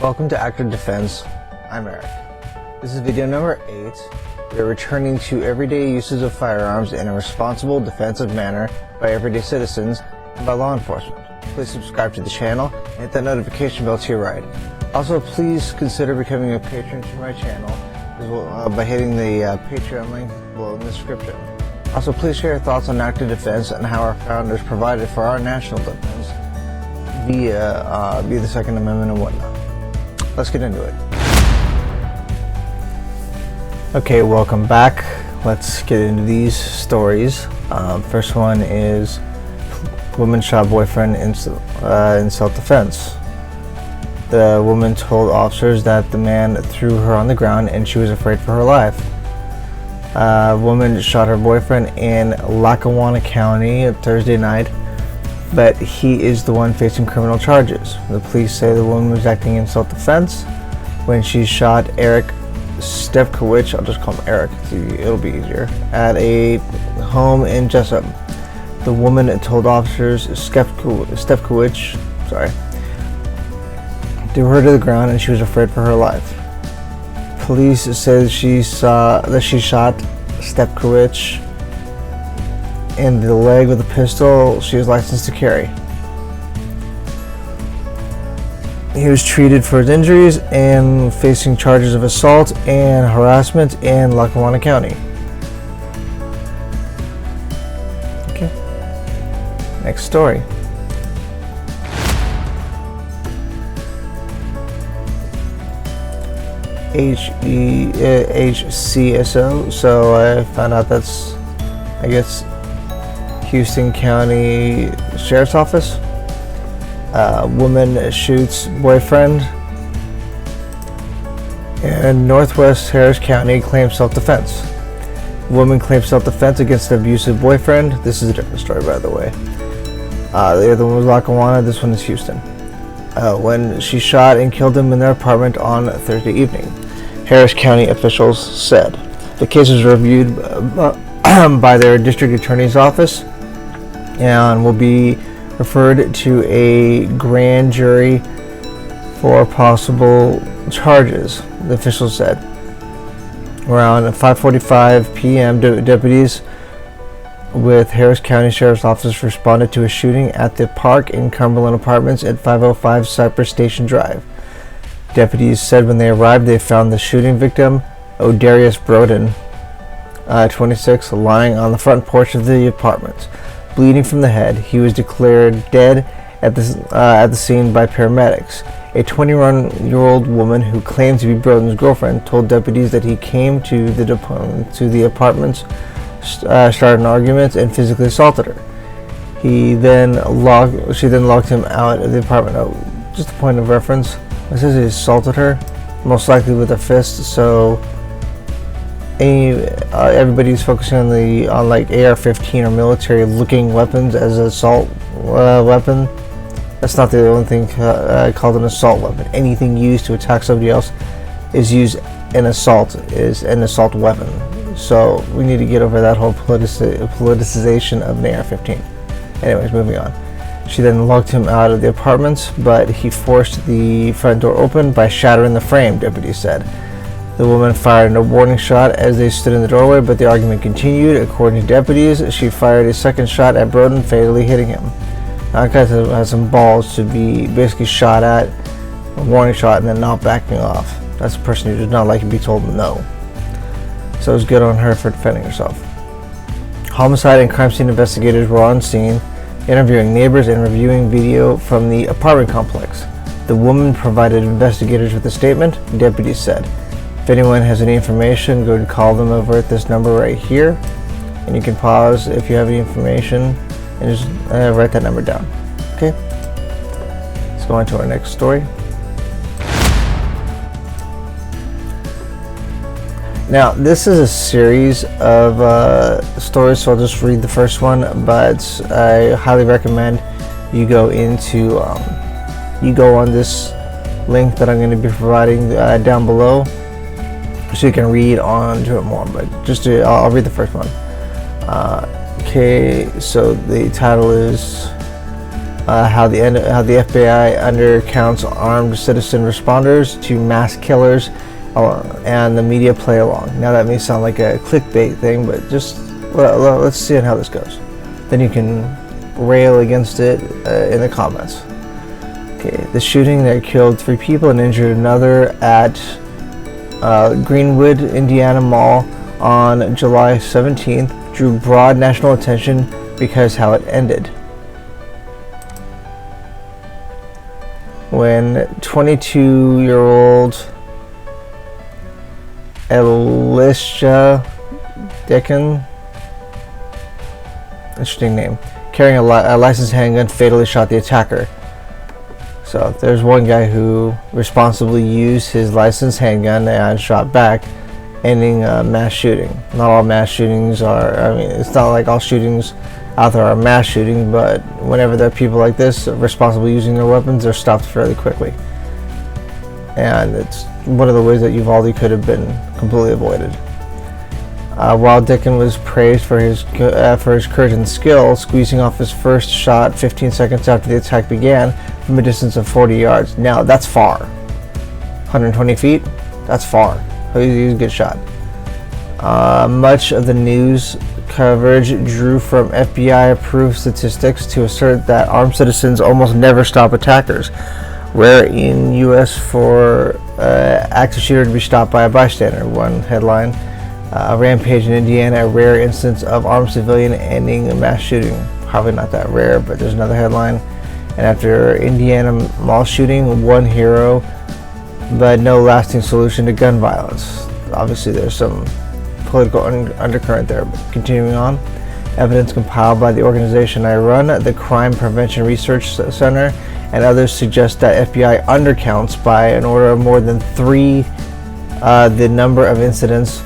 Welcome to Active Defense. I'm Eric. This is video number 8. We are returning to everyday uses of firearms in a responsible, defensive manner by everyday citizens and by law enforcement. Please subscribe to the channel and hit that notification bell to your right. Also, please consider becoming a patron to my channel as well, by hitting the Patreon link below in the description. Also, please share your thoughts on active defense and how our founders provided for our national defense via the Second Amendment and whatnot. Let's get into it. Okay, welcome back. Let's get into these stories. First one is woman shot boyfriend in self-defense. The woman told officers that the man threw her on the ground and she was afraid for her life. A woman shot her boyfriend in Lackawanna County Thursday night, but he is the one facing criminal charges. The police say the woman was acting in self-defense when she shot Eric Stefkowich, I'll just call him Eric, it'll be easier, at a home in Jessup. The woman told officers Stefkowich threw her to the ground and she was afraid for her life. Police said she shot Stefkowich in the leg with a pistol she is licensed to carry. He was treated for his injuries and facing charges of assault and harassment in Lackawanna County. Okay. Next story. HCSO. So I found out that's, I guess, Houston County Sheriff's Office. Woman shoots boyfriend in Northwest Harris County, claims self-defense. Woman claims self-defense against an abusive boyfriend. This is a different story, by the way. The other one was Lackawanna. This one is Houston. When she shot and killed him in their apartment on Thursday evening, Harris County officials said. The case was reviewed by their district attorney's office and will be referred to a grand jury for possible charges, the officials said. Around 5:45 p.m., deputies with Harris County Sheriff's Office responded to a shooting at the Park in Cumberland Apartments at 505 Cypress Station Drive. Deputies said when they arrived, they found the shooting victim, Odarius Broden, 26, lying on the front porch of the apartment, bleeding from the head. He was declared dead at the scene by paramedics. A 21-year-old woman who claimed to be Broden's girlfriend told deputies that he came to the apartments, started an argument, and physically assaulted her. She then locked him out of the apartment. Oh, just a point of reference. It says he assaulted her, most likely with a fist. So everybody's focusing on like AR-15 or military-looking weapons as an assault weapon. That's not the only thing called an assault weapon. Anything used to attack somebody else is an assault weapon. So we need to get over that whole politicization of an AR-15. Anyways, moving on. She then locked him out of the apartments, but he forced the front door open by shattering the frame, deputies said. The woman fired a warning shot as they stood in the doorway, but the argument continued. According to deputies, she fired a second shot at Broden, fatally hitting him. That guy has some balls to be basically shot at, a warning shot, and then not backing off. That's a person who does not like to be told no. So it was good on her for defending herself. Homicide and crime scene investigators were on scene, interviewing neighbors and reviewing video from the apartment complex. The woman provided investigators with a statement, deputies said. If anyone has any information, go and call them over at this number right here. And you can pause if you have any information and just write that number down. Okay? Let's go on to our next story. Now, this is a series of stories, so I'll just read the first one, but I highly recommend you go on this link that I'm going to be providing down below, so you can read on to it more. But I'll read the first one. Okay, so the title is how the FBI undercounts armed citizen responders to mass killers, and the media play along. Now that may sound like a clickbait thing, but just let's see how this goes. Then you can rail against it in the comments. Okay, the shooting that killed 3 people and injured another at Greenwood, Indiana Mall on July 17th drew broad national attention because how it ended. When 22-year-old Alicia Decken, interesting name, carrying a licensed handgun fatally shot the attacker. So there's one guy who responsibly used his licensed handgun and shot back, ending a mass shooting. Not all mass shootings are, I mean, it's not like all shootings out there are mass shooting, but whenever there are people like this responsibly using their weapons, they're stopped fairly quickly. And it's one of the ways that Uvalde could have been completely avoided. While Decken was praised for his courage and skill, squeezing off his first shot 15 seconds after the attack began from a distance of 40 yards. Now, that's far. 120 feet? That's far. He's a good shot. Much of the news coverage drew from FBI-approved statistics to assert that armed citizens almost never stop attackers. Rare in U.S. for active shooter to be stopped by a bystander. One headline. Rampage in Indiana, a rare instance of armed civilian ending a mass shooting. Probably not that rare, but there's another headline. And after Indiana mall shooting, one hero, but no lasting solution to gun violence. Obviously, there's some political undercurrent there. But continuing on, evidence compiled by the organization I run, the Crime Prevention Research Center, and others suggest that FBI undercounts by an order of more than 3 the number of incidents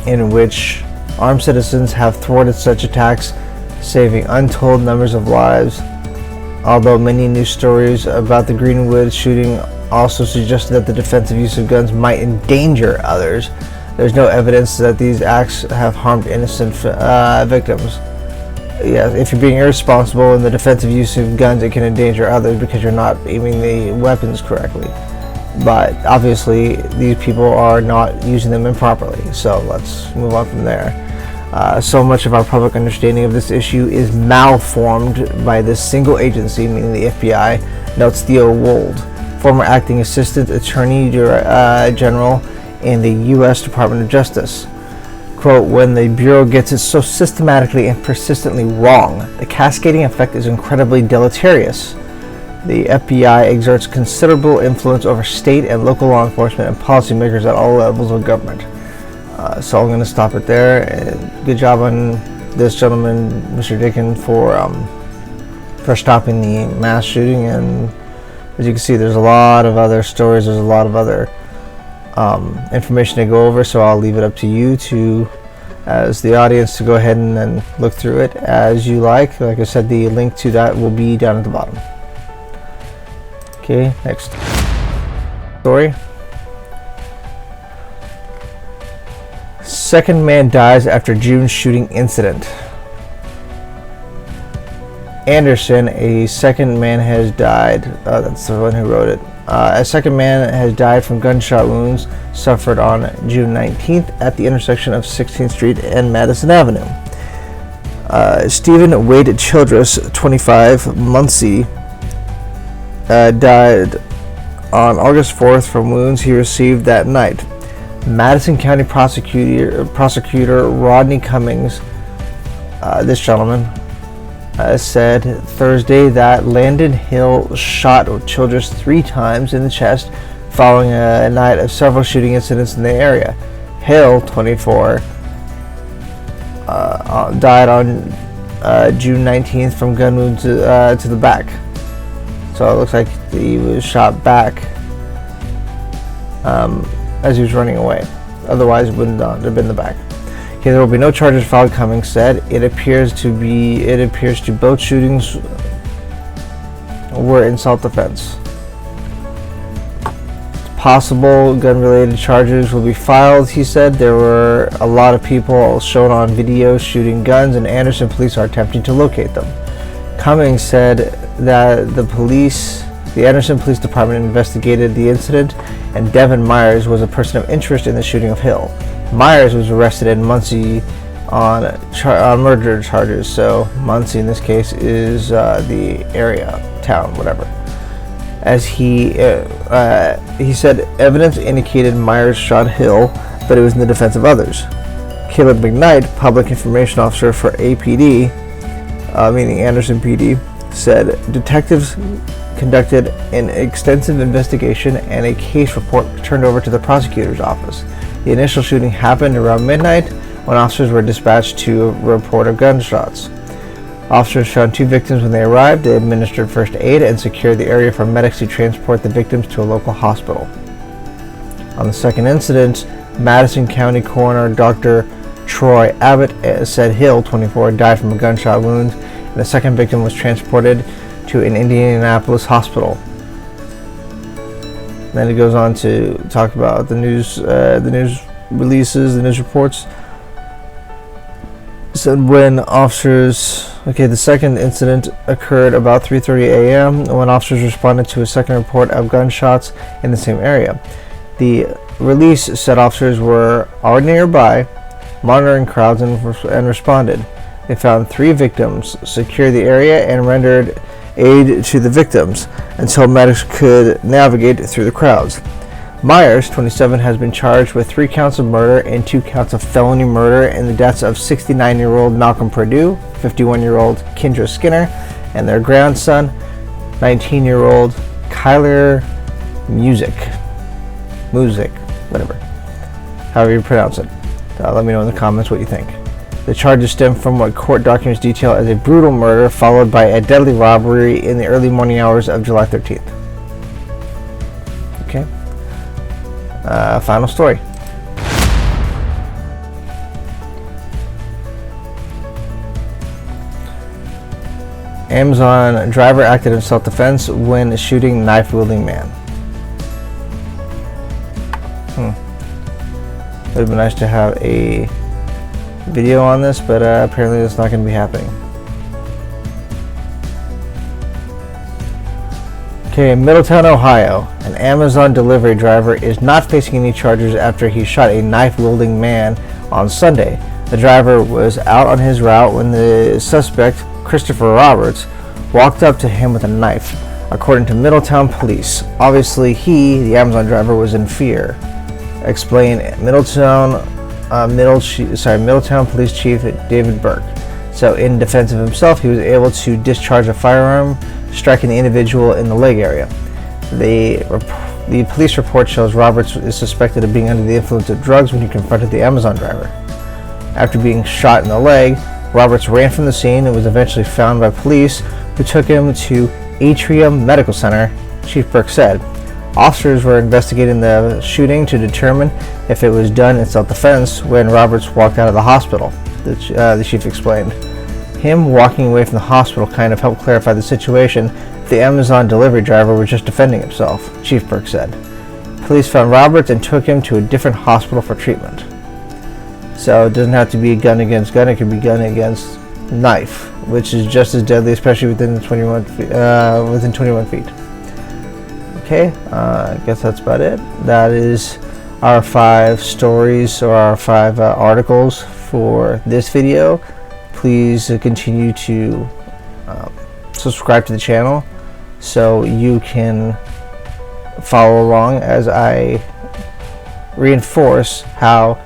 in which armed citizens have thwarted such attacks, saving untold numbers of lives. Although many news stories about the Greenwood shooting also suggested that the defensive use of guns might endanger others, there's no evidence that these acts have harmed innocent victims. Yeah, if you're being irresponsible in the defensive use of guns, it can endanger others because you're not aiming the weapons correctly. But obviously these people are not using them improperly, so let's move on from there. So much of our public understanding of this issue is malformed by this single agency, meaning the FBI, notes Theo Wold, former acting assistant attorney general in the U.S. Department of Justice. Quote, when the Bureau gets it so systematically and persistently wrong, the cascading effect is incredibly deleterious. The FBI exerts considerable influence over state and local law enforcement and policymakers at all levels of government. So I'm going to stop it there. And good job on this gentleman, Mr. Decken, for stopping the mass shooting. And as you can see, there's a lot of other stories. There's a lot of other information to go over. So I'll leave it up to you to, as the audience, to go ahead and look through it as you like. Like I said, the link to that will be down at the bottom. Okay, next story. Second man dies after June shooting incident. Anderson, a second man has died. That's the one who wrote it. A second man has died from gunshot wounds suffered on June 19th at the intersection of 16th Street and Madison Avenue. Stephen Wade Childress, 25, Muncie, died on August 4th from wounds he received that night. Madison County Prosecutor Rodney Cummings, this gentleman, said Thursday that Landon Hill shot Childress 3 times in the chest following a night of several shooting incidents in the area. Hill, 24, died on June 19th from gun wounds to the back. So it looks like he was shot back as he was running away. Otherwise, it wouldn't have been the back. Okay, there will be no charges filed, Cummings said. It appears to both shootings were in self-defense. Possible gun-related charges will be filed, he said. There were a lot of people shown on video shooting guns, and Anderson police are attempting to locate them. Cummings said that the Anderson Police Department investigated the incident, and Devin Myers was a person of interest in the shooting of Hill. Myers was arrested in Muncie on murder charges. So Muncie in this case is the area, town, whatever. As he said, evidence indicated Myers shot Hill, but it was in the defense of others. Caleb McKnight, public information officer for APD, meaning Anderson PD, said detectives conducted an extensive investigation and a case report turned over to the prosecutor's office. The initial shooting happened around midnight when officers were dispatched to a report of gunshots. Officers found 2 victims when they arrived. They administered first aid and secured the area for medics to transport the victims to a local hospital. On the second incident, Madison County Coroner Dr. Troy Abbott said Hill, 24, died from a gunshot wound, and the second victim was transported to an Indianapolis hospital. Then it goes on to talk about the news releases, the news reports. Said when officers, the second incident occurred about 3:30 a.m. when officers responded to a second report of gunshots in the same area. The release said officers were already nearby, monitoring crowds, and responded. They found 3 victims, secured the area, and rendered aid to the victims until medics could navigate through the crowds. Myers, 27, has been charged with 3 counts of murder and 2 counts of felony murder in the deaths of 69-year-old Malcolm Perdue, 51-year-old Kendra Skinner, and their grandson, 19-year-old Kyler Music, whatever, however you pronounce it. Let me know in the comments what you think. The charges stem from what court documents detail as a brutal murder followed by a deadly robbery in the early morning hours of July 13th. Okay. Final story. Amazon driver acted in self-defense when shooting knife-wielding man. It would have been nice to have a video on this, but apparently it's not going to be happening. Okay, in Middletown, Ohio, an Amazon delivery driver is not facing any charges after he shot a knife-wielding man on Sunday. The driver was out on his route when the suspect, Christopher Roberts, walked up to him with a knife, according to Middletown police. Obviously, the Amazon driver, was in fear, explained Middletown Police Chief David Burke. So, in defense of himself, he was able to discharge a firearm, striking the individual in the leg area. The police report shows Roberts is suspected of being under the influence of drugs when he confronted the Amazon driver. After being shot in the leg, Roberts ran from the scene and was eventually found by police, who took him to Atrium Medical Center, Chief Burke said. Officers were investigating the shooting to determine if it was done in self-defense when Roberts walked out of the hospital, the chief explained. Him walking away from the hospital kind of helped clarify the situation. The Amazon delivery driver was just defending himself, Chief Burke said. Police found Roberts and took him to a different hospital for treatment. So it doesn't have to be gun against gun, it could be gun against knife, which is just as deadly, especially within 21 feet. Okay, I guess that's about it. That is our 5 stories, or our 5 articles for this video. Please continue to subscribe to the channel so you can follow along as I reinforce how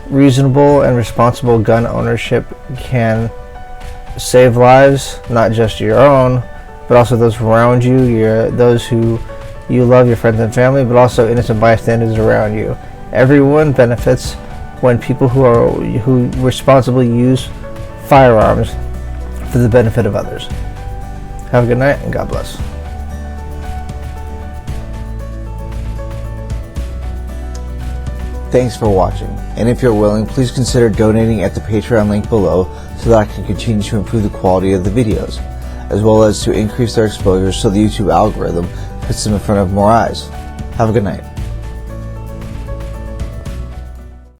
reasonable and responsible gun ownership can save lives, not just your own, but also those around you, those who you love, your friends and family, but also innocent bystanders around you. Everyone benefits when people who responsibly use firearms for the benefit of others. Have a good night and God bless. Thanks for watching, and if you're willing, please consider donating at the Patreon link below so that I can continue to improve the quality of the videos, as well as to increase their exposure so the YouTube algorithm puts them in front of more eyes. Have a good night.